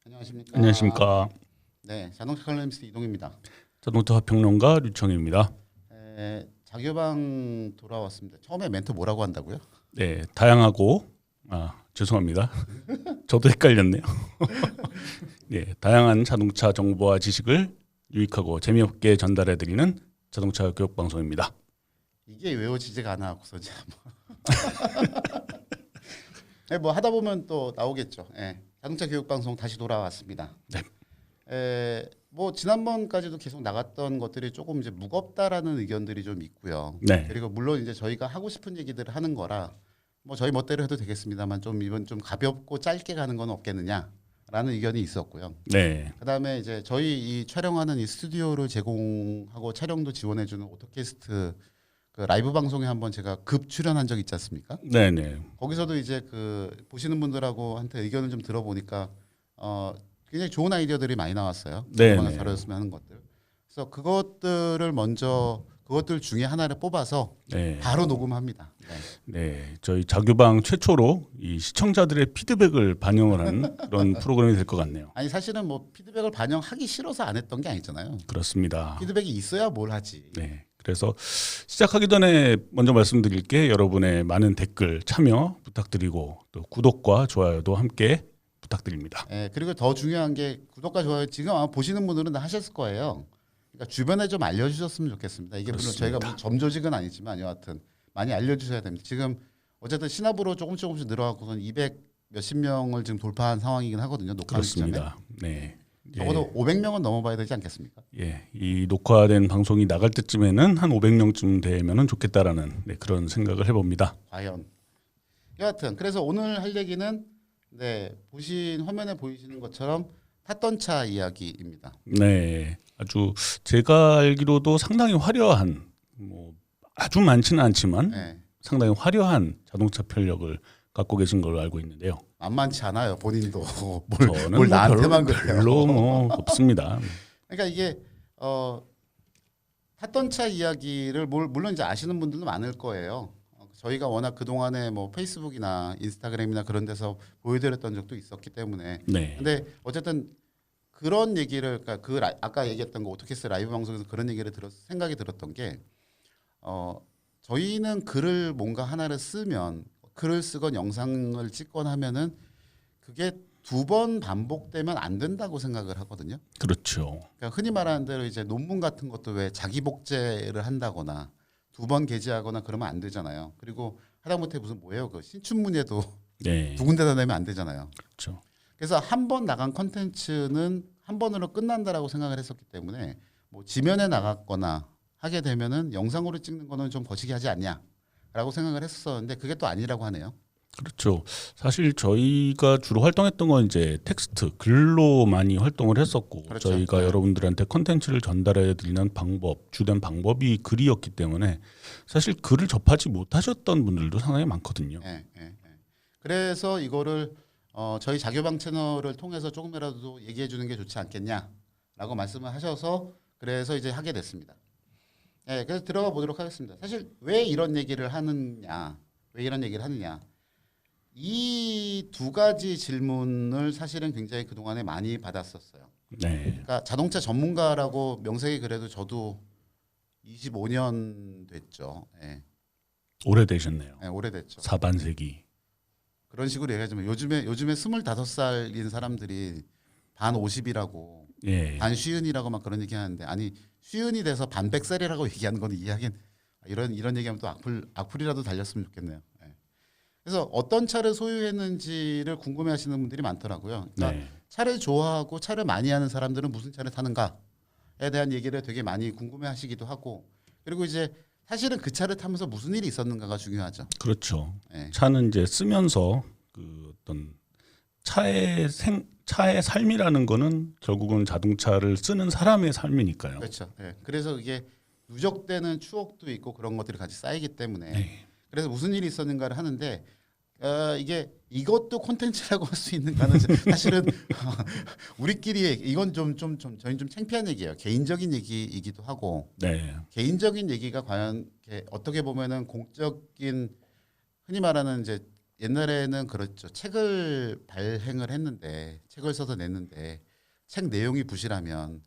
안녕하십니까. 안녕하십니까. 네, 자동차 칼럼니스트 이동입니다. 자동차 평론가 류청입니다. 자교방 돌아왔습니다. 처음에 멘트 뭐라고 한다고요? 네, 다양하고 죄송합니다. 저도 헷갈렸네요. 네, 다양한 자동차 정보와 지식을 유익하고 재미없게 전달해드리는 자동차 교육 방송입니다. 이게 외워지지가 않아 하고서 네, 뭐 하다 보면 또 나오겠죠. 네, 자동차 교육 방송 다시 돌아왔습니다. 네. 뭐 지난번까지도 계속 나갔던 것들이 조금 이제 무겁다라는 의견들이 좀 있고요. 네. 그리고 물론 이제 저희가 하고 싶은 얘기들을 하는 거라 뭐 저희 멋대로 해도 되겠습니다만 좀 이번 좀 가볍고 짧게 가는 건 없겠느냐라는 의견이 있었고요. 네. 그다음에 이제 저희 이 촬영하는 이 스튜디오를 제공하고 촬영도 지원해주는 오토캐스트 그 라이브 방송에 한번 제가 급 출연한 적 있지 않습니까? 네네. 거기서도 이제 그 보시는 분들하고 한테 의견을 좀 들어보니까 굉장히 좋은 아이디어들이 많이 나왔어요. 네네. 얼마나 다뤘으면 하는 것들. 그래서 그것들을 먼저 그것들 중에 하나를 뽑아서 네. 바로 녹음합니다. 네, 저희 자교방 최초로 이 시청자들의 피드백을 반영을 하는 그런 프로그램이 될 것 같네요. 아니 사실은 뭐 피드백을 반영하기 싫어서 안 했던 게 아니잖아요. 그렇습니다. 피드백이 있어야 뭘 하지. 네. 그래서 시작하기 전에 먼저 말씀드릴 게 여러분의 많은 댓글 참여 부탁드리고 또 구독과 좋아요도 함께 부탁드립니다. 네, 그리고 더 중요한 게 구독과 좋아요 지금 아마 보시는 분들은 다 하셨을 거예요. 그러니까 주변에 좀 알려주셨으면 좋겠습니다. 이게 물론 저희가 무슨 점조직은 아니지만 여하튼 많이 알려주셔야 됩니다. 지금 어쨌든 신압으로 조금씩 늘어가고선 200 몇십 명을 지금 돌파한 상황이긴 하거든요. 녹화 시점에. 그렇습니다. 네. 적어도 500명은 넘어봐야 되지 않겠습니까? 예, 이 녹화된 방송이 나갈 때쯤에는 한 500명쯤 되면은 좋겠다라는 그런 생각을 해봅니다. 과연. 여하튼 그래서 오늘 할 얘기는 보신 화면에 보이시는 것처럼 탔던 차 이야기입니다. 네, 아주 제가 알기로도 상당히 화려한 뭐 아주 많지는 않지만 상당히 화려한 자동차 편력을 갖고 계신 걸로 알고 있는데요. 만만치 않아요, 본인도. 저는 뭘 나한테만 그래요. 별로 뭐 없습니다. 그러니까 이게 탔던 차 이야기를 물론 이제 아시는 분들도 많을 거예요. 저희가 워낙 그 동안에 뭐 페이스북이나 인스타그램이나 그런 데서 보여드렸던 적도 있었기 때문에. 네. 근데 어쨌든 그런 얘기를 그러니까 아까 얘기했던 거 오토캐스트 라이브 방송에서 그런 얘기를 생각이 들었던 게 저희는 글을 뭔가 하나를 쓰면 글을 쓰건 영상을 찍건 하면은 그게 2번 반복되면 안 된다고 생각을 하거든요. 그렇죠. 그러니까 흔히 말하는 대로 이제 논문 같은 것도 왜 자기 복제를 한다거나 2번 게재하거나 그러면 안 되잖아요. 그리고 하다못해 무슨 뭐예요? 그 신춘문예도 네. 2군데다 내면 안 되잖아요. 그렇죠. 그래서 한 번 나간 컨텐츠는 한 번으로 끝난다라고 생각을 했었기 때문에 뭐 지면에 나갔거나 하게 되면은 영상으로 찍는 거는 좀 거시기 하지 않냐라고 생각을 했었는데 그게 또 아니라고 하네요. 그렇죠. 사실 저희가 주로 활동했던 건 이제 텍스트, 글로 많이 활동을 했었고 그렇죠. 저희가 여러분들한테 콘텐츠를 전달해 드리는 방법, 주된 방법이 글이었기 때문에 사실 글을 접하지 못하셨던 분들도 상당히 많거든요. 그래서 이거를 저희 자교방 채널을 통해서 조금이라도 얘기해 주는 게 좋지 않겠냐라고 말씀을 하셔서 그래서 이제 하게 됐습니다. 그래서 들어가 보도록 하겠습니다. 사실 왜 이런 얘기를 하느냐, 이 2가지 질문을 사실은 굉장히 그 동안에 많이 받았었어요. 네. 그러니까 자동차 전문가라고 명색이 그래도 저도 25년 됐죠. 오래되셨네요. 오래됐죠. 사반세기. 그런 식으로 얘기하지만 요즘에 25살인 사람들이 반 50이라고 예. 반 쉬은이라고 막 그런 얘기하는데 아니 쉬은이 돼서 반 100살이라고 얘기하는 건 이야기는 이런 얘기하면 또 악플이라도 달렸으면 좋겠네요. 그래서 어떤 차를 소유했는지를 궁금해하시는 분들이 많더라고요. 그러니까 차를 좋아하고 차를 많이 하는 사람들은 무슨 차를 타는가에 대한 얘기를 되게 많이 궁금해하시기도 하고 그리고 이제 사실은 그 차를 타면서 무슨 일이 있었는가가 중요하죠. 그렇죠. 차는 이제 쓰면서 그 어떤 차의 삶이라는 거는 결국은 자동차를 쓰는 사람의 삶이니까요. 그렇죠. 그래서 이게 누적되는 추억도 있고 그런 것들이 같이 쌓이기 때문에 그래서 무슨 일이 있었는가를 하는데 이게 이것도 콘텐츠라고 할 수 있는 가능성 사실은 우리끼리 이건 좀 저희는 좀 창피한 얘기예요. 개인적인 얘기이기도 하고 네. 개인적인 얘기가 과연 어떻게 보면은 공적인 흔히 말하는 이제 옛날에는 그렇죠. 책을 발행을 했는데 책을 써서 냈는데 책 내용이 부실하면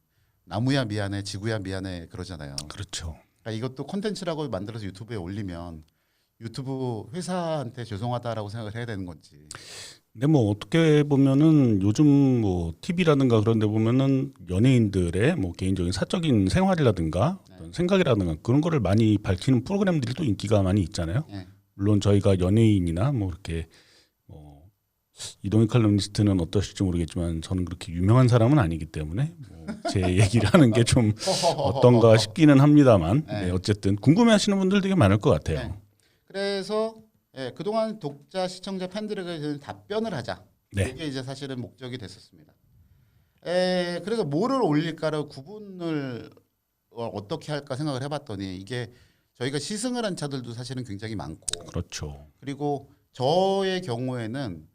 나무야 미안해 지구야 미안해 그러잖아요. 그렇죠. 그러니까 이것도 콘텐츠라고 만들어서 유튜브에 올리면 유튜브 회사한테 죄송하다라고 생각을 해야 되는 건지. 근데 뭐 어떻게 보면은 요즘 뭐 TV라든가 그런 데 보면은 연예인들의 뭐 개인적인 사적인 생활이라든가 어떤 생각이라든가 그런 거를 많이 밝히는 프로그램들이 또 인기가 많이 있잖아요. 네. 물론 저희가 연예인이나 뭐 이렇게 뭐 이동희 칼럼니스트는 어떠실지 모르겠지만 저는 그렇게 유명한 사람은 아니기 때문에 뭐제 얘기를 하는 게 좀 어떤가 싶기는 합니다만 네, 어쨌든 궁금해하시는 분들 되게 많을 것 같아요. 네. 그래서 그동안 독자, 시청자, 팬들에게 답변을 하자. 네. 이게 이제 사실은 목적이 됐었습니다. 그래서 뭐를 올릴까를 구분을 어떻게 할까 생각을 해봤더니 이게 저희가 시승을 한 차들도 사실은 굉장히 많고 그렇죠. 그리고 저의 경우에는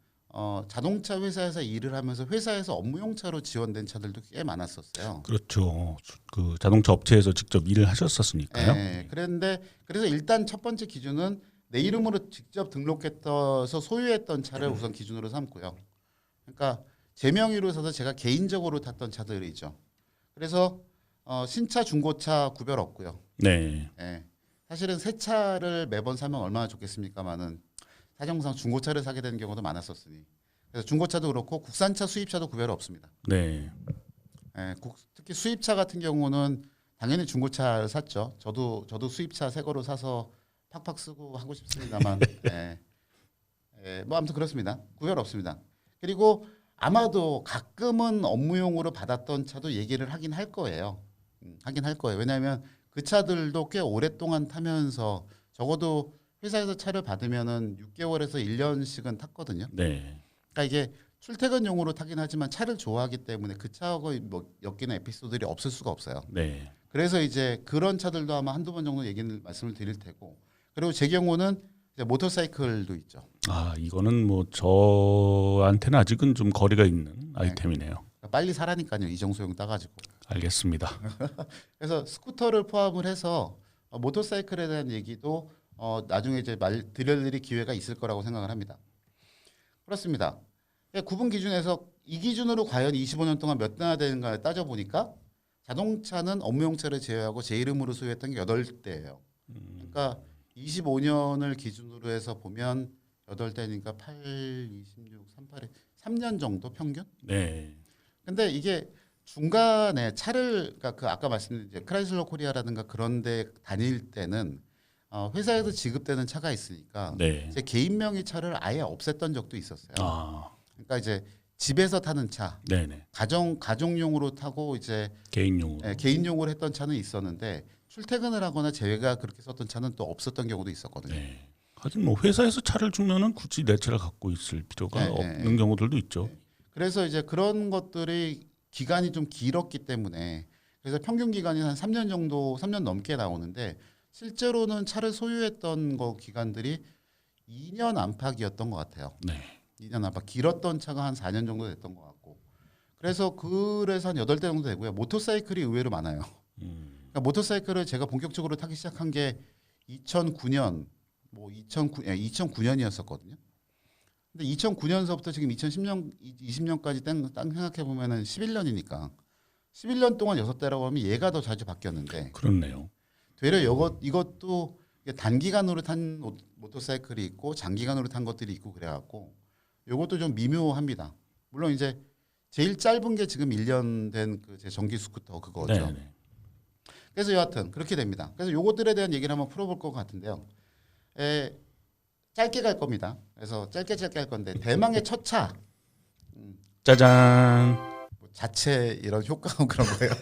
자동차 회사에서 일을 하면서 회사에서 업무용 차로 지원된 차들도 꽤 많았었어요. 그렇죠. 그 자동차 업체에서 직접 일을 하셨었으니까요. 네, 그래서 일단 첫 번째 기준은 내 이름으로 직접 등록해서 소유했던 차를 우선 기준으로 삼고요. 그러니까 제 명의로 사서 제가 개인적으로 탔던 차들이죠. 그래서 신차, 중고차 구별 없고요. 네. 네, 사실은 새 차를 매번 사면 얼마나 좋겠습니까마는 사정상 중고차를 사게 되는 경우도 많았었으니 그래서 중고차도 그렇고 국산차, 수입차도 구별 없습니다. 네. 특히 수입차 같은 경우는 당연히 중고차를 샀죠. 저도 수입차 새 거로 사서 팍팍 쓰고 하고 싶습니다만 뭐 아무튼 그렇습니다. 구별 없습니다. 그리고 아마도 가끔은 업무용으로 받았던 차도 얘기를 하긴 할 거예요. 하긴 할 거예요. 왜냐하면 그 차들도 꽤 오랫동안 타면서 적어도 회사에서 차를 받으면은 6개월에서 1년씩은 탔거든요. 네. 그러니까 이게 출퇴근용으로 타긴 하지만 차를 좋아하기 때문에 그 차하고 뭐 엮이는 에피소드들이 없을 수가 없어요. 네. 그래서 이제 그런 차들도 아마 한두 번 정도 말씀을 드릴 테고 그리고 제 경우는 이제 모터사이클도 있죠. 아 이거는 뭐 저한테는 아직은 좀 거리가 있는 아이템이네요. 그러니까 빨리 사라니까요. 이정소용 따가지고. 알겠습니다. 그래서 스쿠터를 포함을 해서 모터사이클에 대한 얘기도 나중에 이제 드릴 기회가 있을 거라고 생각을 합니다. 그렇습니다. 구분 기준에서 이 기준으로 과연 25년 동안 몇 대나 되는가를 따져보니까 자동차는 업무용차를 제외하고 제 이름으로 소유했던 게 8대예요. 그러니까 25년을 기준으로 해서 보면 8대니까 8, 26, 38에 3년 정도 평균? 네. 근데 이게 중간에 차를 그러니까 그 아까 말씀드린 이제 크라이슬러 코리아라든가 그런 데 다닐 때는 회사에서 지급되는 차가 있으니까 네. 제 개인 명의 차를 아예 없앴던 적도 있었어요. 아. 그러니까 이제 집에서 타는 차, 네네. 가정용으로 타고 이제 개인용으로. 개인용으로 했던 차는 있었는데 출퇴근을 하거나 제가 그렇게 썼던 차는 또 없었던 경우도 있었거든요. 네. 하여튼 뭐 회사에서 차를 주면은 굳이 내 차를 갖고 있을 필요가 없는 경우들도 있죠. 그래서 이제 그런 것들이 기간이 좀 길었기 때문에 그래서 평균 기간이 한 3년 정도, 3년 넘게 나오는데 실제로는 차를 소유했던 거 기간들이 2년 안팎이었던 것 같아요. 네. 2년 안팎. 길었던 차가 한 4년 정도 됐던 것 같고. 그래서 한 8대 정도 되고요. 모터사이클이 의외로 많아요. 그러니까 모터사이클을 제가 본격적으로 타기 시작한 게 2009년, 2009년이었었거든요. 근데 2009년서부터 지금 2010년, 20년까지 딱 생각해 보면은 11년이니까 11년 동안 6대라고 하면 얘가 더 자주 바뀌었는데. 그렇네요. 되려 이것도 단기간으로 탄 모터사이클이 있고 장기간으로 탄 것들이 있고 그래갖고 이것도 좀 미묘합니다. 물론 이제 제일 짧은 게 지금 1년 된 그 제 전기 스쿠터 그거죠. 네네. 그래서 여하튼 그렇게 됩니다. 그래서 요것들에 대한 얘기를 한번 풀어볼 것 같은데요. 짧게 갈 겁니다. 그래서 짧게 할 건데 대망의 첫 차. 짜잔. 뭐 자체 이런 효과음 그런 거예요.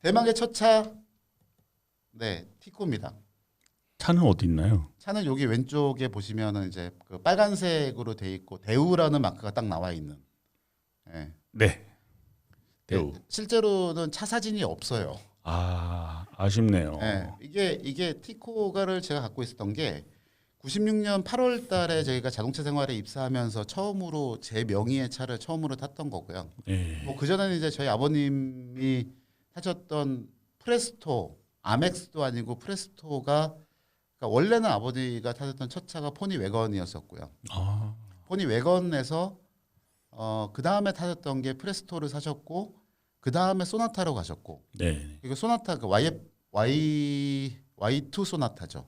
대망의 첫 차. 네, 티코입니다. 차는 어디 있나요? 차는 여기 왼쪽에 보시면은 이제 그 빨간색으로 돼 있고 대우라는 마크가 딱 나와 있는. 네. 네. 대우. 실제로는 차 사진이 없어요. 아 아쉽네요. 네. 이게 티코가를 제가 갖고 있었던 게 96년 8월 달에 저희가 자동차 생활에 입사하면서 처음으로 제 명의의 차를 처음으로 탔던 거고요. 네. 뭐 그전에는 이제 저희 아버님이 타셨던 프레스토, 아멕스도 아니고 프레스토가 그러니까 원래는 아버지가 타셨던 첫 차가 포니 외건이었었고요. 아, 포니 외건에서 그 다음에 타셨던 게 프레스토를 사셨고 그 다음에 소나타로 가셨고 네. 이거 소나타 그 Y2 소나타죠.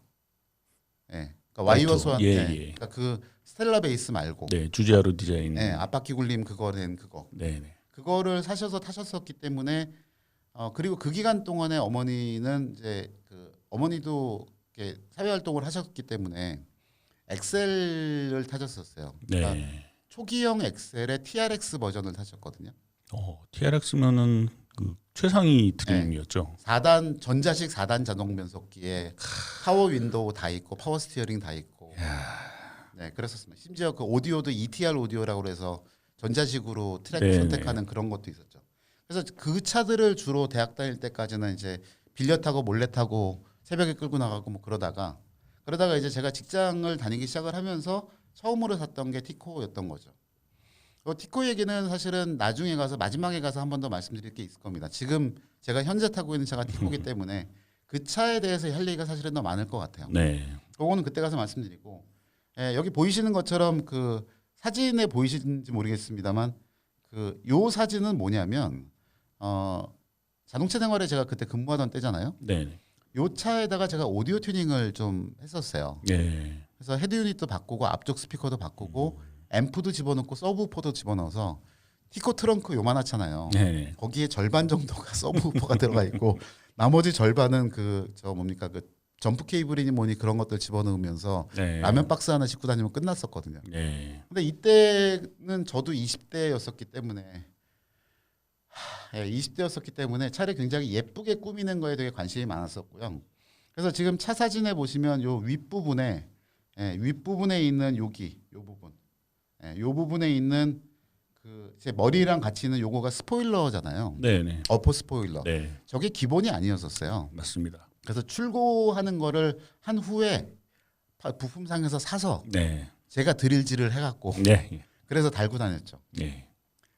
예. 그러니까 Y와 Y2. 소나타. 예, 예. 예. 그러니까 그 스텔라 베이스 말고. 네, 주제하로 디자인. 예. 앞바퀴 굴림 그거 된 그거. 네, 네. 그거를 사셔서 타셨었기 때문에 그리고 그 기간 동안에 어머니는 이제 그 어머니도 이렇게 사회 활동을 하셨기 때문에 엑셀을 타셨었어요. 그러니까 네. 초기형 엑셀의 TRX 버전을 타셨거든요. TRX면은 그 최상위 트림이었죠. 4단 전자식 4단 자동 변속기에 파워 윈도우 다 있고 파워 스티어링 다 있고. 네, 그랬었습니다. 심지어 그 오디오도 ETR 오디오라고 해서 전자식으로 트랙 네네. 선택하는 그런 것도 있었죠. 그래서 그 차들을 주로 대학 다닐 때까지는 이제 빌려 타고 몰래 타고 새벽에 끌고 나가고 뭐 그러다가 이제 제가 직장을 다니기 시작을 하면서 처음으로 샀던 게 티코였던 거죠. 티코 얘기는 사실은 나중에 가서 마지막에 가서 한 번 더 말씀드릴 게 있을 겁니다. 지금 제가 현재 타고 있는 차가 티코기 때문에 그 차에 대해서 할 얘기가 사실은 더 많을 것 같아요. 네. 그거는 그때 가서 말씀드리고 여기 보이시는 것처럼 그 사진에 보이시는지 모르겠습니다만 그 요 사진은 뭐냐면 자동차 생활에 제가 그때 근무하던 때잖아요. 네. 요 차에다가 제가 오디오 튜닝을 좀 했었어요. 네. 그래서 헤드 유닛도 바꾸고 앞쪽 스피커도 바꾸고 앰프도 집어넣고 서브우퍼도 집어넣어서 티코 트렁크 요만하잖아요. 네. 거기에 절반 정도가 서브우퍼가 들어가 있고 나머지 절반은 그 점프 케이블이니 뭐니 그런 것들 집어넣으면서 네. 라면 박스 하나 싣고 다니면 끝났었거든요. 네. 근데 이때는 저도 20대였었기 때문에 20대였었기 때문에 차를 굉장히 예쁘게 꾸미는 거에 되게 관심이 많았었고요. 그래서 지금 차 사진에 보시면 요 윗부분에 있는 요 부분, 요 부분에 있는 그 제 머리랑 같이 있는 요거가 스포일러잖아요. 네. 네. 어퍼 스포일러. 네. 저게 기본이 아니었었어요. 맞습니다. 그래서 출고하는 거를 한 후에 부품상에서 사서 네. 제가 드릴질을 해갖고 네. 그래서 달고 다녔죠. 네.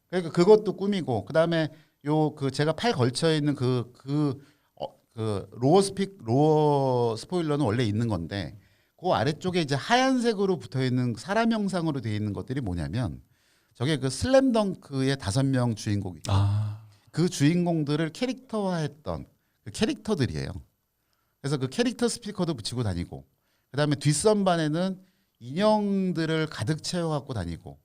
그러니까 그것도 꾸미고 그다음에 요 그 제가 팔 걸쳐 있는 그 로어 스포일러는 원래 있는 건데 그 아래쪽에 이제 하얀색으로 붙어 있는 사람 형상으로 되어 있는 것들이 뭐냐면 저게 그 슬램덩크의 5명 주인공이 있죠. 그 주인공들을 캐릭터화했던 그 캐릭터들이에요. 그래서 그 캐릭터 스피커도 붙이고 다니고 그다음에 뒷선반에는 인형들을 가득 채워갖고 다니고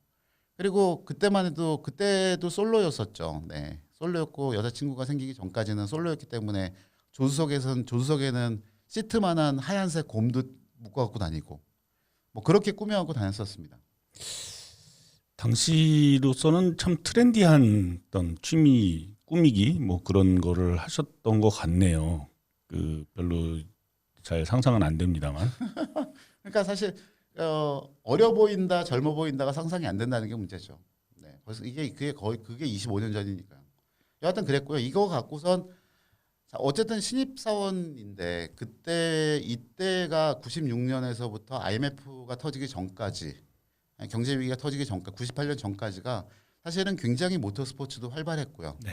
그리고 그때도 솔로였었죠. 네, 솔로였고 여자친구가 생기기 전까지는 솔로였기 때문에 조수석에는 시트만한 하얀색 곰도 묶어갖고 다니고 뭐 그렇게 꾸며갖고 다녔었습니다. 당시로서는 참 트렌디한 어떤 취미 꾸미기 뭐 그런 거를 하셨던 것 같네요. 그 별로 잘 상상은 안 됩니다만. 그러니까 사실 어려 보인다, 젊어 보인다가 상상이 안 된다는 게 문제죠. 네, 벌써 그게 25년 전이니까요. 여하튼 그랬고요. 이거 갖고선 어쨌든 신입 사원인데 이때가 96년에서부터 IMF가 터지기 전까지 경제 위기가 터지기 전까지 98년 전까지가 사실은 굉장히 모터스포츠도 활발했고요. 네.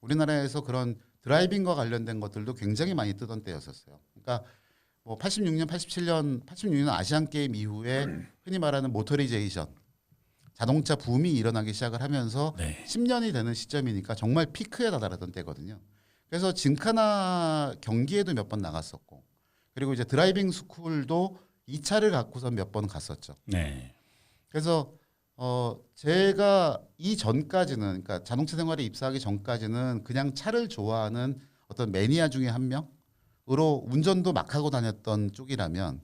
우리나라에서 그런 드라이빙과 관련된 것들도 굉장히 많이 뜨던 때였었어요. 그러니까 뭐 86년 아시안 게임 이후에 흔히 말하는 모터리제이션, 자동차 붐이 일어나기 시작을 하면서 네. 10년이 되는 시점이니까 정말 피크에 다다랐던 때거든요. 그래서 짐카나 경기에도 몇 번 나갔었고, 그리고 이제 드라이빙 스쿨도 이 차를 갖고서 몇 번 갔었죠. 네. 그래서 제가 이 전까지는 그러니까 자동차 생활에 입사하기 전까지는 그냥 차를 좋아하는 어떤 매니아 중에 한 명으로 운전도 막 하고 다녔던 쪽이라면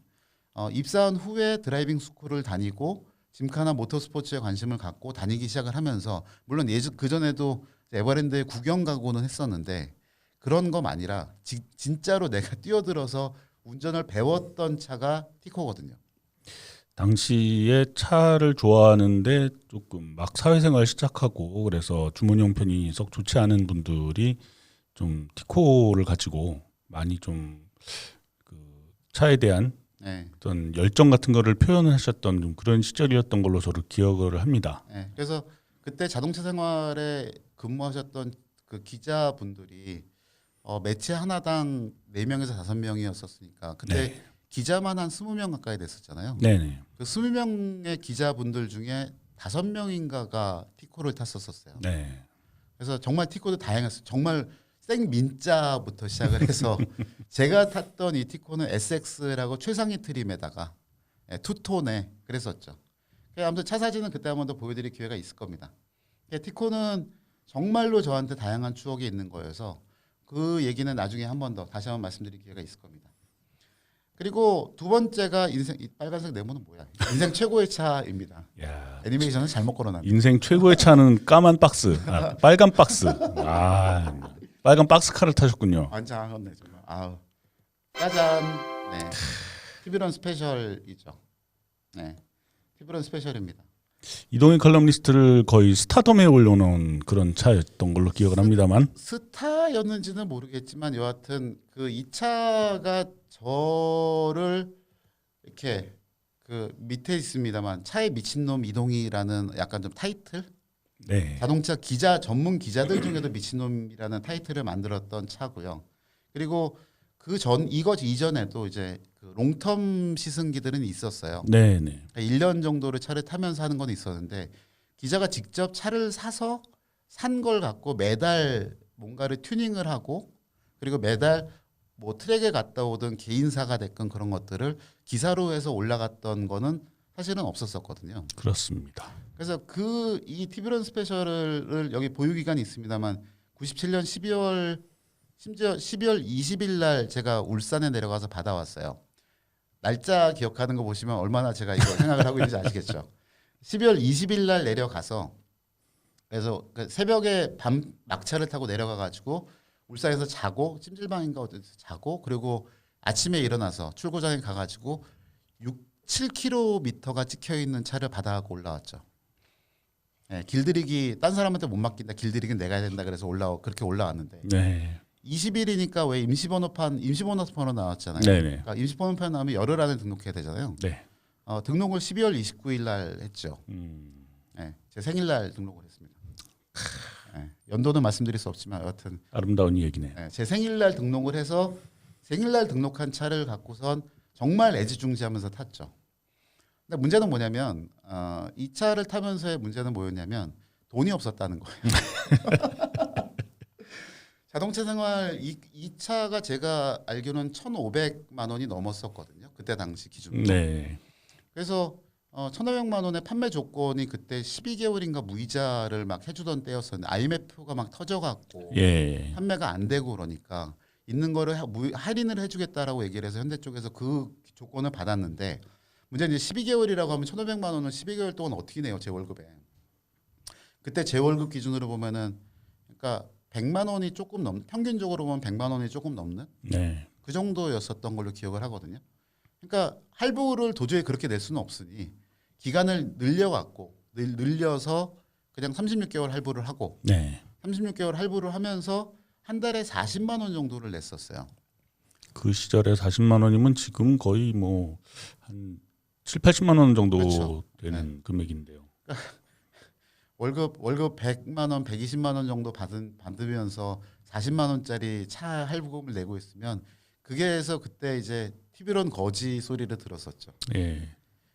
입사한 후에 드라이빙 스쿨을 다니고 짐카나 모터스포츠에 관심을 갖고 다니기 시작을 하면서 물론 그 전에도 에버랜드에 구경 가고는 했었는데 그런 거 아니라 진짜로 내가 뛰어들어서 운전을 배웠던 차가 티코거든요. 당시에 차를 좋아하는데 조금 막 사회생활 시작하고 그래서 주머니 형편이 썩 좋지 않은 분들이 좀 티코를 가지고 많이 좀 그 차에 대한 네. 어떤 열정 같은 거를 표현하셨던 좀 그런 시절이었던 걸로 저를 기억을 합니다. 네. 그래서 그때 자동차 생활에 근무하셨던 그 기자분들이 매체 하나당 4명에서 5명이었었으니까 그때 네. 기자만 한 20명 가까이 됐었잖아요. 네네. 그 20명의 기자분들 중에 5명인가가 티코를 탔었어요. 네. 그래서 정말 티코도 다양했어요. 정말 생민자부터 시작을 해서 제가 탔던 이 티코는 SX라고 최상위 트림에다가 투톤에 그랬었죠. 아무튼 차 사진은 그때 한 번 더 보여드릴 기회가 있을 겁니다. 티코는 정말로 저한테 다양한 추억이 있는 거여서 그 얘기는 나중에 한 번 더 다시 한번 말씀드릴 기회가 있을 겁니다. 그리고 두 번째가 인생 이 빨간색 네모는 뭐야? 인생 최고의 차입니다. 야, 애니메이션은 잘못 걸어놨네. 인생 최고의 차는 까만 박스, 빨간 박스. 빨간 박스카를 타셨군요. 완장하네 정말. 아우. 짜잔. 네. 티브런 스페셜이죠. 네. 티브런 스페셜입니다. 이동희 칼럼니스트를 거의 스타덤에 올려놓은 그런 차였던 걸로 기억을 합니다만. 스타였는지는 모르겠지만 여하튼 그 이 차가 저를 이렇게 그 밑에 있습니다만 차에 미친놈 이동희라는 약간 좀 타이틀 네. 자동차 기자 전문 기자들 중에도 미친놈이라는 타이틀을 만들었던 차고요. 그리고 그 전 이거 이전에도 이제 그 롱텀 시승기들은 있었어요. 네네. 1년 정도를 차를 타면서 하는 건 있었는데 기자가 직접 차를 사서 산 걸 갖고 매달 뭔가를 튜닝을 하고 그리고 매달 뭐 트랙에 갔다 오든 개인사가 됐건 그런 것들을 기사로 해서 올라갔던 거는 사실은 없었었거든요. 그렇습니다. 그래서 그 이 티브런 스페셜을 여기 보유 기간이 있습니다만 97년 12월 심지어 12월 20일 날 제가 울산에 내려가서 받아왔어요. 날짜 기억하는 거 보시면 얼마나 제가 이거 생각을 하고 있는지 아시겠죠. 12월 20일 날 내려가서 그래서 그 새벽에 밤 막차를 타고 내려가 가지고 울산에서 자고 찜질방인가 어디서 자고 그리고 아침에 일어나서 출고장에 가 가지고 7km가 찍혀 있는 차를 받아가고 올라왔죠. 네, 길들이기 딴 사람한테 못 맡긴다. 길들이기는 내가 해야 된다. 그래서 그렇게 올라왔는데 네. 20일이니까 왜 임시번호판 나왔잖아요. 네네. 그러니까 임시번호판 나오면 열흘 안에 등록해야 되잖아요. 네. 등록을 12월 29일 날 했죠. 네, 제 생일날 등록을 했습니다. 네, 연도는 말씀드릴 수 없지만 여하튼 아름다운 얘기네요. 네, 제 생일날 등록을 해서 생일날 등록한 차를 갖고선 정말 애지중지하면서 탔죠. 근데 문제는 뭐냐면 이 차를 타면서의 문제는 뭐였냐면 돈이 없었다는 거예요. 자동차 생활 이 차가 제가 알기로는 1,500만 원이 넘었었거든요. 그때 당시 기준으로. 네. 그래서 1,500만 원의 판매 조건이 그때 12개월인가 무이자를 막 해주던 때였었는데 IMF가 막 터져갖고 예. 판매가 안 되고 그러니까 있는 거를 할인을 해주겠다라고 얘기를 해서 현대 쪽에서 그 조건을 받았는데 문제는 이제 12개월이라고 하면 1,500만 원은 12개월 동안 어떻게 내요 제 월급에. 그때 제 월급 기준으로 보면은 그러니까 100만 원이 조금 평균적으로 보면 100만 원이 조금 넘는 네. 그 정도였었던 걸로 기억을 하거든요. 그러니까 할부를 도저히 그렇게 낼 수는 없으니 기간을 늘려서 그냥 36개월 할부를 하고 네. 36개월 할부를 하면서 한 달에 40만 원 정도를 냈었어요. 그 시절에 40만 원이면 지금 거의 뭐 한 7, 80만 원 정도 그렇죠. 되는 금액인데요. 월급 100만 원, 120만 원 정도 받으면서 40만 원짜리 차 할부금을 내고 있으면 그게에서 그때 이제 TV론 거지 소리를 들었었죠. 예.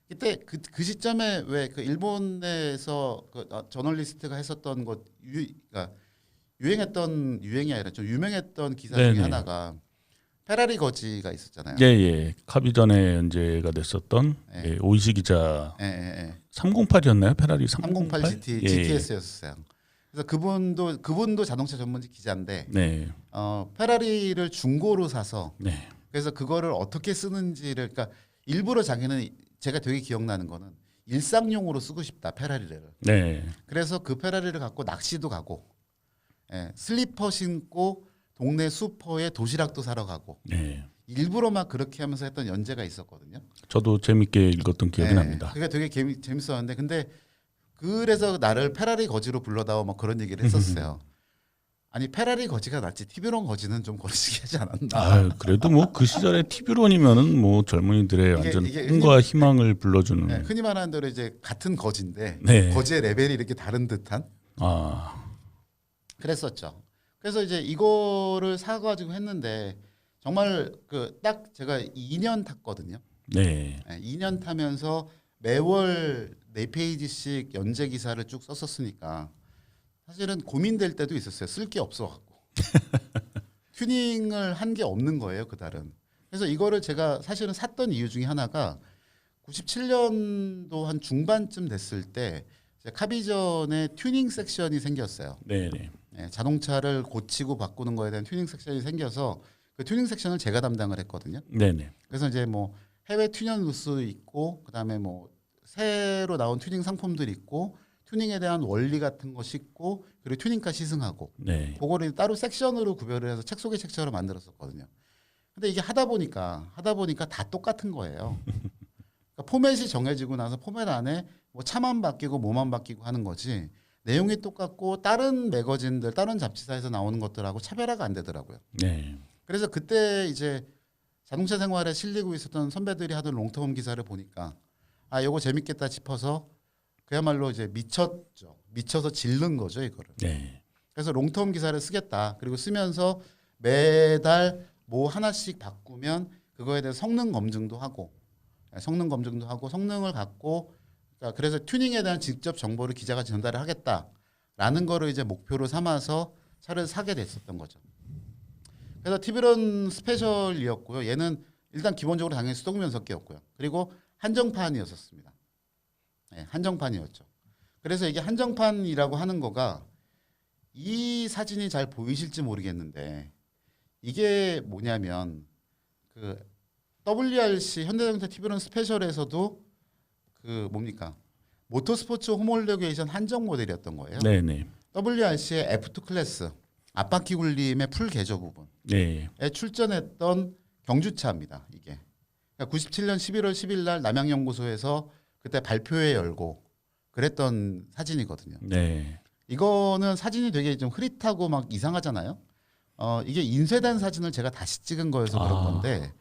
그때 그 시점에 왜 그 일본에서 그 저널리스트가 했었던 것 그러니까 유행이 아니라 좀 유명했던 기사 중에 네네. 하나가 페라리 거지가 있었잖아요. 예, 예. 카비전에 연재가 됐었던 예. 예, 오이시 기자 예. 308이었나요? 페라리 308 308 GTS였어요. 그래서 그분도 자동차 전문지 기자인데 네. 페라리를 중고로 사서 네. 그래서 그거를 어떻게 쓰는지를 그러니까 일부러 자기는 제가 되게 기억나는 거는 일상용으로 쓰고 싶다 페라리를. 네. 그래서 그 페라리를 갖고 낚시도 가고 슬리퍼 신고 동네 슈퍼에 도시락도 사러 가고 네. 일부러 막 그렇게 하면서 했던 연재가 있었거든요. 저도 재밌게 읽었던 기억이 납니다. 그게 되게 재밌었는데 근데 그래서 나를 페라리 거지로 불러다오 뭐 그런 얘기를 했었어요. 아니 페라리 거지가 낫지 티비론 거지는 좀 거시기 하지 않았나. 아, 그래도 뭐 그 시절에 TV론이면은 뭐 젊은이들의 완전 이게 꿈과 희망을 불러주는. 네, 흔히 말하는 대로 이제 같은 거지인데 네. 거지의 레벨이 이렇게 다른 듯한 아, 그랬었죠. 그래서 이제 이거를 사가지고 했는데 정말 그 딱 제가 2년 탔거든요. 네, 네, 2년 타면서 매월 4페이지씩 연재 기사를 쭉 썼었으니까 사실은 고민될 때도 있었어요. 쓸 게 없어갖고 튜닝을 한 게 없는 거예요 그달은. 그래서 이거를 제가 사실은 샀던 이유 중에 하나가 97년도 한 중반쯤 됐을 때 카비전에 튜닝 섹션이 생겼어요. 네, 네, 예, 자동차를 고치고 바꾸는 거에 대한 튜닝 섹션이 생겨서 그 튜닝 섹션을 제가 담당을 했거든요. 네, 네, 그래서 이제 뭐 해외 튜닝 뉴스 있고 그다음에 뭐 새로 나온 튜닝 상품들이 있고 튜닝에 대한 원리 같은 거 싣고 그리고 튜닝카 시승하고 네, 그거를 따로 섹션으로 구별을 해서 책 속의 책처럼 만들었었거든요. 근데 이게 하다 보니까 다 똑같은 거예요. 그러니까 포맷이 정해지고 나서 포맷 안에 뭐 차만 바뀌고 뭐만 바뀌고 하는 거지 내용이 똑같고 다른 매거진들 다른 잡지사에서 나오는 것들하고 차별화가 안 되더라고요. 네, 그래서 그때 이제 자동차 생활에 실리고 있었던 선배들이 하던 롱텀 기사를 보니까 아 요거 재밌겠다 싶어서 그야말로 이제 미쳤죠. 미쳐서 질른 거죠 이거를. 네, 그래서 롱텀 기사를 쓰겠다. 그리고 쓰면서 매달 뭐 하나씩 바꾸면 그거에 대해 성능 검증도 하고 성능을 갖고 그러니까 그래서 튜닝에 대한 직접 정보를 기자가 전달을 하겠다라는 거를 이제 목표로 삼아서 차를 사게 됐었던 거죠. 그래서 TV런 스페셜이었고요. 얘는 일단 기본적으로 당연히 수동 변속기였고요. 그리고 한정판이었었습니다. 네, 한정판이었죠. 그래서 이게 한정판이라고 하는 거가 이 사진이 잘 보이실지 모르겠는데 이게 뭐냐면 그 WRC 현대자동차 TV런 스페셜에서도 그 뭡니까 모터스포츠 홈올로게이션 한정 모델이었던 거예요. 네, 네, WRC의 F2 클래스 앞바퀴 굴림의 풀 개조 부분에 네, 출전했던 경주차입니다. 이게 그러니까 97년 11월 10일 날 남양연구소에서 그때 발표회 열고 그랬던 사진이거든요. 네, 이거는 사진이 되게 좀 흐릿하고 막 이상하잖아요. 이게 인쇄된 사진을 제가 다시 찍은 거여서 그런 건데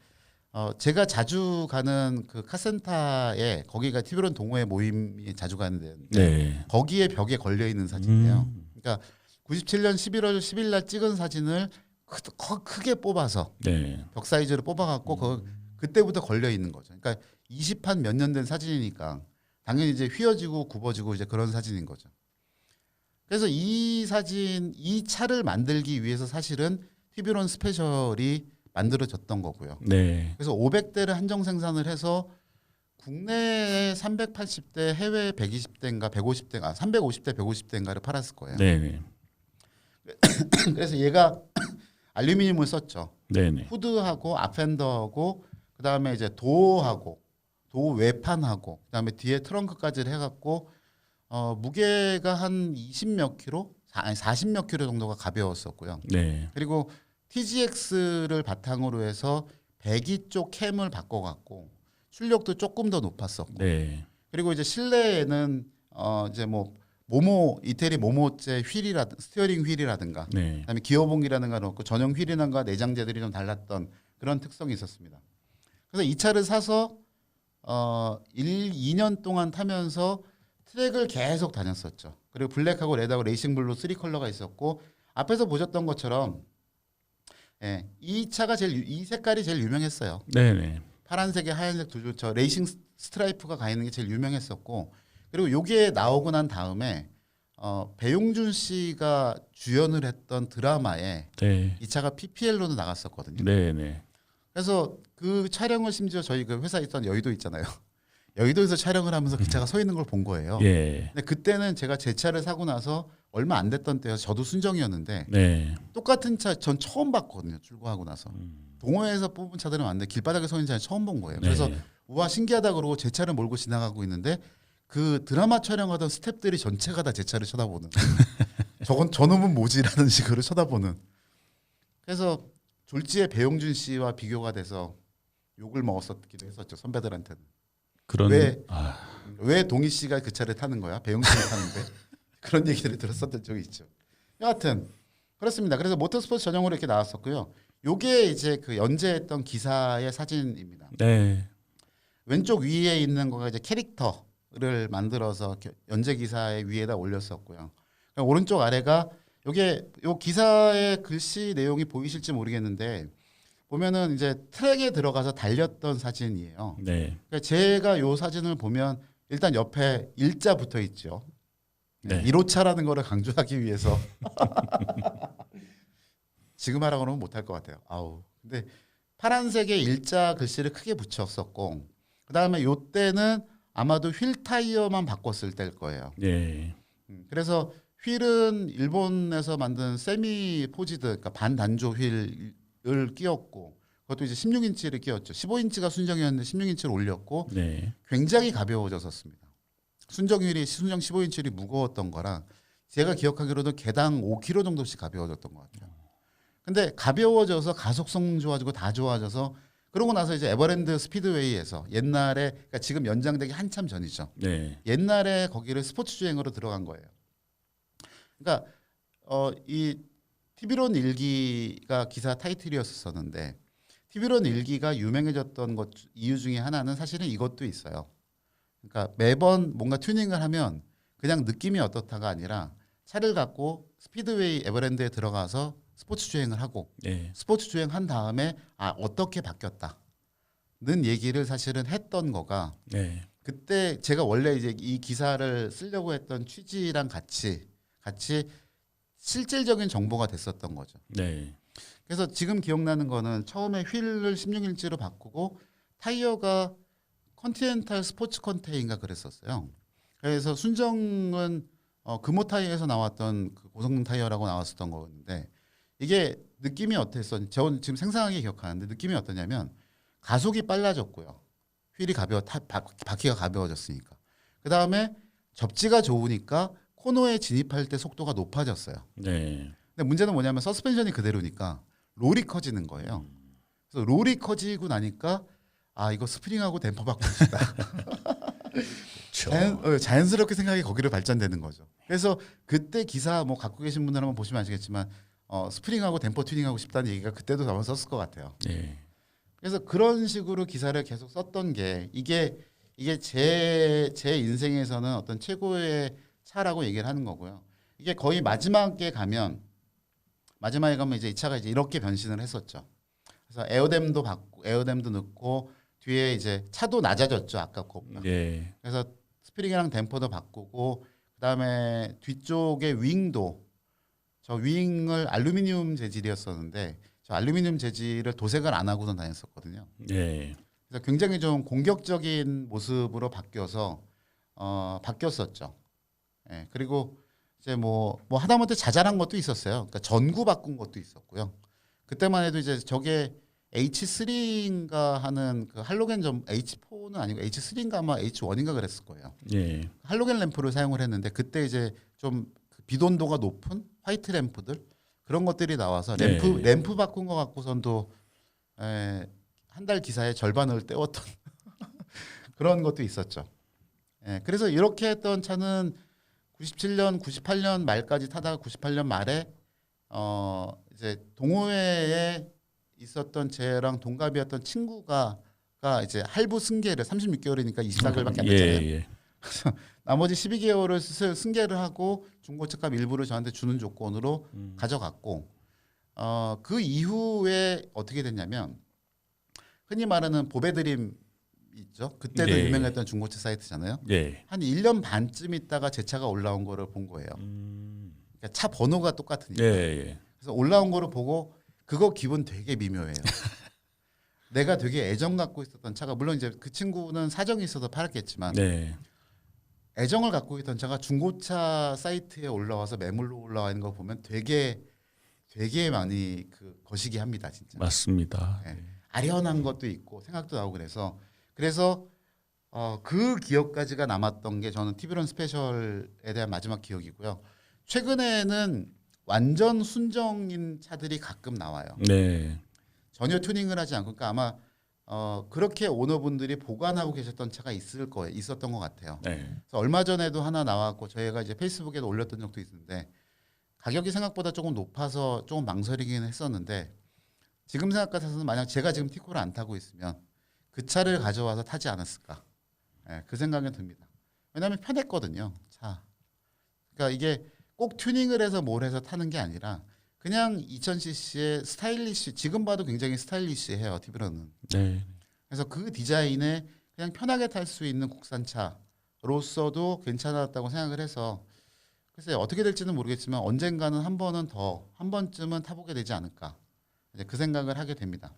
제가 자주 가는 그 카센터에 거기가 TV론 동호회 모임이 자주 가는 데인데 네, 거기에 벽에 걸려 있는 사진이에요. 그러니까 97년 11월 10일 날 찍은 사진을 크게 뽑아서 네, 벽 사이즈로 뽑아갖고 그때부터 걸려 있는 거죠. 그러니까 20한 몇 년 된 사진이니까 당연히 이제 휘어지고 굽어지고 이제 그런 사진인 거죠. 그래서 이 사진, 이 차를 만들기 위해서 사실은 TV론 스페셜이 만들어졌던 거고요. 네, 그래서 500대를 한정 생산을 해서 국내에 380대, 해외 120대인가 150대, 350대, 150대인가를 팔았을 거예요. 네, 네, 그래서 얘가 알루미늄을 썼죠. 네, 네, 후드하고 앞엔더하고 그다음에 이제 도어하고 도어 외판하고 그다음에 뒤에 트렁크까지 해갖고 무게가 한 20몇 킬로, 아니 40몇 킬로 정도가 가벼웠었고요. 네, 그리고 TGX를 바탕으로 해서 배기 쪽 캠을 바꿔갖고 출력도 조금 더 높았었고. 네, 그리고 이제 실내에는 이제 뭐 이태리 모모제 스티어링 휠이라든가 네, 그다음에 기어봉이라든가 넣고 전용 휠이라든가 내장재들이 좀 달랐던 그런 특성이 있었습니다. 그래서 이 차를 사서 2년 동안 타면서 트랙을 계속 다녔었죠. 그리고 블랙하고 레드하고 레이싱블루 3컬러가 있었고 앞에서 보셨던 것처럼 예, 이 색깔이 제일 유명했어요. 네, 네, 파란색에 하얀색 두 줄, 레이싱 스트라이프가 가 있는 게 제일 유명했었고 그리고 요게 나오고 난 다음에 배용준 씨가 주연을 했던 드라마에 네, 이 차가 PPL로도 나갔었거든요. 네, 네, 그래서 그 촬영을 심지어 저희 그 회사에 있던 여의도 있잖아요. 여의도에서 촬영을 하면서 그 차가 서 있는 걸 본 거예요. 예, 근데 그때는 제가 제 차를 사고 나서 얼마 안 됐던 때여서 저도 순정이었는데 네, 똑같은 차 전 처음 봤거든요. 출고하고 나서 동호회에서 뽑은 차들은 왔는데 길바닥에 서 있는 차는 처음 본 거예요. 그래서 네. 우와 신기하다 그러고 제 차를 몰고 지나가고 있는데 그 드라마 촬영하던 스태프들이 전체가 다 제 차를 쳐다보는 저놈은 뭐지라는 식으로 쳐다보는. 그래서 졸지에 배용준 씨와 비교가 돼서 욕을 먹었었기도 했었죠. 선배들한테는. 그런 왜 동희 씨가 그 차를 타는 거야? 배용준이 타는데. 그런 얘기를 들었었던 적이 있죠. 여하튼 그렇습니다. 그래서 모터스포츠 전용으로 이렇게 나왔었고요. 요게 이제 그 연재했던 기사의 사진입니다. 네. 왼쪽 위에 있는 거가 이제 캐릭터를 만들어서 연재 기사의 위에다 올렸었고요. 오른쪽 아래가 요게 요 기사의 글씨 내용이 보이실지 모르겠는데 보면은 이제 트랙에 들어가서 달렸던 사진이에요. 네. 그러니까 제가 요 사진을 보면 일단 옆에 일자 붙어 있죠. 네. 1호차라는 거를 강조하기 위해서 지금 하라고 하면 못할 것 같아요. 아우. 근데 파란색의 일자 글씨를 크게 붙였었고 그다음에 요 때는 아마도 휠 타이어만 바꿨을 때일 거예요. 네. 그래서 휠은 일본에서 만든 세미 포지드 그러니까 반단조 휠을 끼웠고 그것도 이제 16인치를 끼웠죠. 15인치가 순정이었는데 16인치를 올렸고 네. 굉장히 가벼워졌었습니다. 순정 15인치 휠이 무거웠던 거랑 제가 기억하기로도 개당 5kg 정도씩 가벼워졌던 것 같아요. 근데 가벼워져서 가속성 좋아지고 다 좋아져서 그러고 나서 이제 에버랜드 스피드웨이에서 옛날에 그러니까 지금 연장되기 한참 전이죠. 네. 옛날에 거기를 스포츠 주행으로 들어간 거예요. 그러니까 이 TV론 일기가 기사 타이틀이었었는데 TV론 일기가 유명해졌던 것 이유 중에 하나는 사실은 이것도 있어요. 그러니까 매번 뭔가 튜닝을 하면 그냥 느낌이 어떻다가 아니라 차를 갖고 스피드웨이 에버랜드에 들어가서 스포츠 주행을 하고 네. 스포츠 주행한 다음에 어떻게 바뀌었다는 얘기를 사실은 했던 거가 네. 그때 제가 원래 이제 이 기사를 쓰려고 했던 취지랑 같이 실질적인 정보가 됐었던 거죠. 네. 그래서 지금 기억나는 거는 처음에 휠을 16인치로 바꾸고 타이어가 컨티넨탈 스포츠 컨테인가 그랬었어요. 그래서 순정은 금호 타이어에서 나왔던 그 고성능 타이어라고 나왔었던 거였는데 이게 느낌이 어땠었는지 저는 지금 생생하게 기억하는데 느낌이 어떠냐면 가속이 빨라졌고요. 휠이 바퀴가 가벼워졌으니까. 그 다음에 접지가 좋으니까 코너에 진입할 때 속도가 높아졌어요. 네. 근데 문제는 뭐냐면 서스펜션이 그대로니까 롤이 커지는 거예요. 그래서 롤이 커지고 나니까 이거 스프링하고 댐퍼 바꾸시다. 자연스럽게 생각이 거기로 발전되는 거죠. 그래서 그때 기사 뭐 갖고 계신 분들 한번 보시면 아시겠지만 스프링하고 댐퍼 튜닝하고 싶다는 얘기가 그때도 아마 썼을 것 같아요. 네. 그래서 그런 식으로 기사를 계속 썼던 게 이게 제 인생에서는 어떤 최고의 차라고 얘기를 하는 거고요. 이게 거의 마지막에 가면 이제 이 차가 이제 이렇게 변신을 했었죠. 그래서 에어댐도 넣고 뒤에 이제 차도 낮아졌죠. 아까 거보다. 네. 그래서 스프링이랑 댐퍼도 바꾸고 그다음에 뒤쪽에 윙도 저 윙을 알루미늄 재질이었었는데 저 알루미늄 재질을 도색을 안 하고선 다녔었거든요. 네. 그래서 굉장히 좀 공격적인 모습으로 바뀌었었죠. 예, 그리고 이제 뭐 하다못해 자잘한 것도 있었어요. 그러니까 전구 바꾼 것도 있었고요. 그때만 해도 이제 저게 H3인가 하는 그 할로겐 H4는 아니고 H3인가 아마 H1인가 그랬을 거예요. 네. 할로겐 램프를 사용을 했는데 그때 이제 좀 비돈도가 높은 화이트 램프들 그런 것들이 나와서 램프 바꾼 거 갖고선도 한 달 기사의 절반을 때웠던 그런 것도 있었죠. 그래서 이렇게 했던 차는 97년, 98년 말까지 타다가 98년 말에 이제 동호회에 있었던 제랑 동갑이었던 친구가 이제 할부 승계를 36개월이니까 24개월밖에 안 됐잖아요. 예. 그래서 나머지 12개월을 승계를 하고 중고차값 일부를 저한테 주는 조건으로 가져갔고 그 이후에 어떻게 됐냐면 흔히 말하는 보배드림 있죠. 그때도 네. 유명했던 중고차 사이트잖아요. 네. 한 1년 반쯤 있다가 제 차가 올라온 거를 본 거예요. 그러니까 차 번호가 똑같으니까. 네. 그래서 올라온 거를 보고 그거 기분 되게 미묘해요. 내가 되게 애정 갖고 있었던 차가 물론 이제 그 친구는 사정이 있어서 팔았겠지만 네. 애정을 갖고 있던 차가 중고차 사이트에 올라와서 매물로 올라와 있는 거 보면 되게 많이 그 거시기 합니다, 진짜. 맞습니다. 네. 아련한 것도 있고 생각도 나고 그래서 그 기억까지가 남았던 게 저는 TV론 스페셜에 대한 마지막 기억이고요. 최근에는 완전 순정인 차들이 가끔 나와요. 네. 전혀 튜닝을 하지 않고 그러니까 아마 그렇게 오너분들이 보관하고 계셨던 차가 있었던 것 같아요. 네. 그래서 얼마 전에도 하나 나왔고 저희가 이제 페이스북에도 올렸던 적도 있는데 가격이 생각보다 조금 높아서 조금 망설이긴 했었는데 지금 생각 같아서는 만약 제가 지금 티코를 안 타고 있으면 그 차를 가져와서 타지 않았을까? 예, 그 생각이 듭니다. 왜냐하면 편했거든요, 차. 그러니까 이게 꼭 튜닝을 해서 뭘 해서 타는 게 아니라 그냥 2000cc의 스타일리시, 지금 봐도 굉장히 스타일리시해요, 티브런은. 네. 그래서 그 디자인에 그냥 편하게 탈 수 있는 국산차로서도 괜찮았다고 생각을 해서 글쎄요, 어떻게 될지는 모르겠지만 언젠가는 한 번쯤은 타보게 되지 않을까. 이제 그 생각을 하게 됩니다.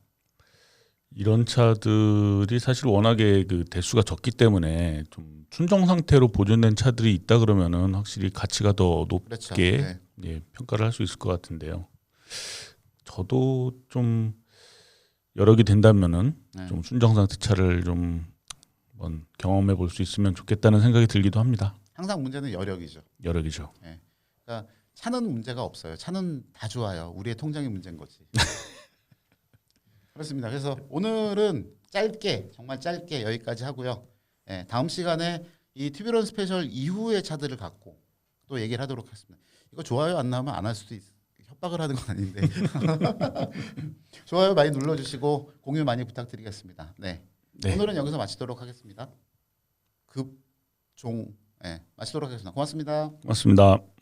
이런 차들이 사실 워낙에 그 대수가 적기 때문에 좀 순정 상태로 보존된 차들이 있다 그러면은 확실히 가치가 더 그렇죠. 높게 네. 예, 평가를 할 수 있을 것 같은데요. 저도 좀 여력이 된다면은 네. 좀 순정 상태 차를 좀 한번 경험해 볼 수 있으면 좋겠다는 생각이 들기도 합니다. 항상 문제는 여력이죠. 여력이죠. 그러니까 차는 문제가 없어요. 차는 다 좋아요. 우리의 통장이 문제인 거지. 그렇습니다. 그래서 오늘은 짧게 정말 짧게 여기까지 하고요. 예, 다음 시간에 이 튜브런 스페셜 이후의 차들을 갖고 또 얘기를 하도록 하겠습니다. 이거 좋아요 안 나오면 안 할 수도 협박을 하는 건 아닌데 좋아요 많이 눌러주시고 공유 많이 부탁드리겠습니다. 네. 네. 오늘은 여기서 마치도록 하겠습니다. 마치도록 하겠습니다. 고맙습니다. 맞습니다.